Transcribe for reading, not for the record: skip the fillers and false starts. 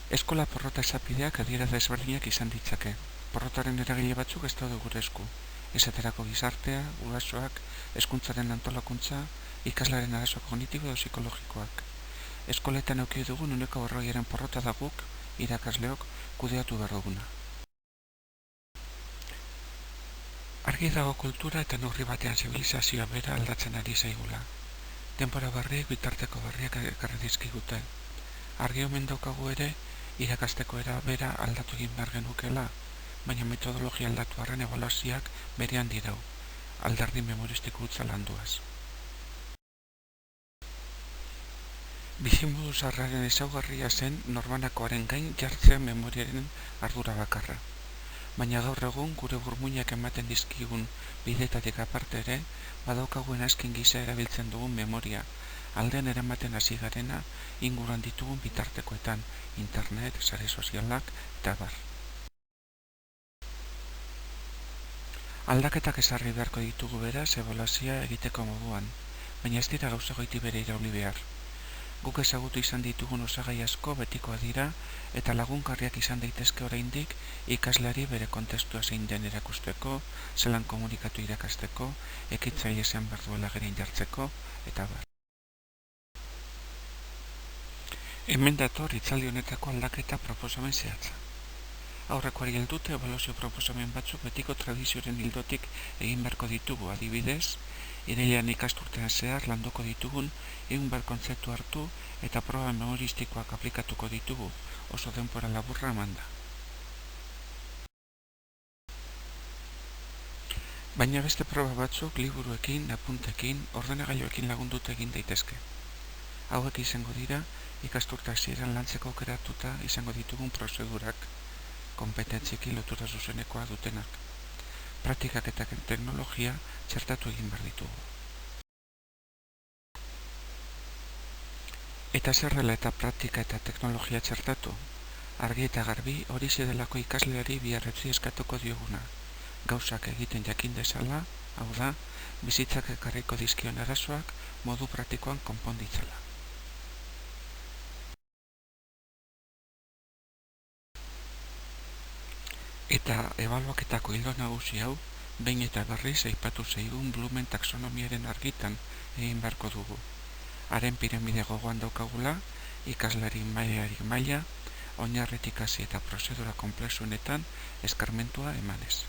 Eskola porrota esapideak adiera desberdinak izan ditzake. Porrotaren eragile batzuk ez daude gure esku. Esaterako gizartea, gurasoak, hezkuntzaren antolakuntza, ikaslaren arazo kognitibo edo psikologikoak. Eskoletan eduki dugun 40% porrota da guk, irakasleok, kudeatu behar duguna. Argi dago kultura eta neurri batean zibilizazioa bera aldatzen ari zaigula. Denbora berriek bitarteko berriak ekarri dizkigute. Argi omen daukagu ere, irakasteko era bera aldatu egin behar genukela, baina metodologia aldatu arren ebaluazioak berean dirau, alderdi memoristiko utza landuaz. Bizimodu zaharraren ezaugarria zen norbanakoaren gain jartzea memoriaren ardura bakarra. Baina gaur egun gure burmuinak ematen dizkigun bidetatik aparte ere, badaukaguen askin gisa erabiltzen dugun memoria, aldean eramaten hasi garena inguruan ditugun bitartekoetan, internet, sare sozialak eta bar. Aldaketak ezarri beharko ditugu beraz ebaluazioa egiteko moduan, baina ez dira gauza goiti bere irauli behar. Guk ezagutu izan ditugun osagai asko betikoa dira eta lagungarriak izan daitezke oraindik ikasleari bere kontestua zein den erakusteko, zelan komunikatu irakasteko, ekintzaile zean behar duela gerein jartzeko, eta bar. Hemen dator hitzaldi honetako aldaketa proposamen zehatza. Aurrekoari heldute ebaluazio proposamen batzuk betiko tradizioaren ildotik egin beharko ditugu, adibidez, irailean ikasturtean zehar landuko ditugun 100 kontzeptu hartu eta proba memoristikoak aplikatuko ditugu, oso denbora laburra emanda. Baina beste proba batzuk liburuekin, apuntekin, ordenagailuekin lagundute egin daitezke. Hauek izango dira ikasturte hasieran lantzeko aukeratuta izango ditugun prozedurak, konpetentziekin lotura zuzenekoa dutenak. Praktikak eta teknologia txertatu egin behar ditugu. Eta zerrela eta praktika eta teknologia txertatu, argi eta garbi horixe delako ikasleari biharretzi eskatuko dioguna. Gauzak egiten jakin dezala, hau da, bizitzak ekarriko dizkion arazoak modu praktikoan konponditzala. Eta ebaluaketako ildo nagusi hau, behin eta berriz aipatu zaigun Blumen taxonomiaren argitan egin beharko dugu. Haren piramide gogoan daukagula, ikaslari mailari maila, oinarritik hasi eta prozedura konplexuenetan eskarmentua emanez.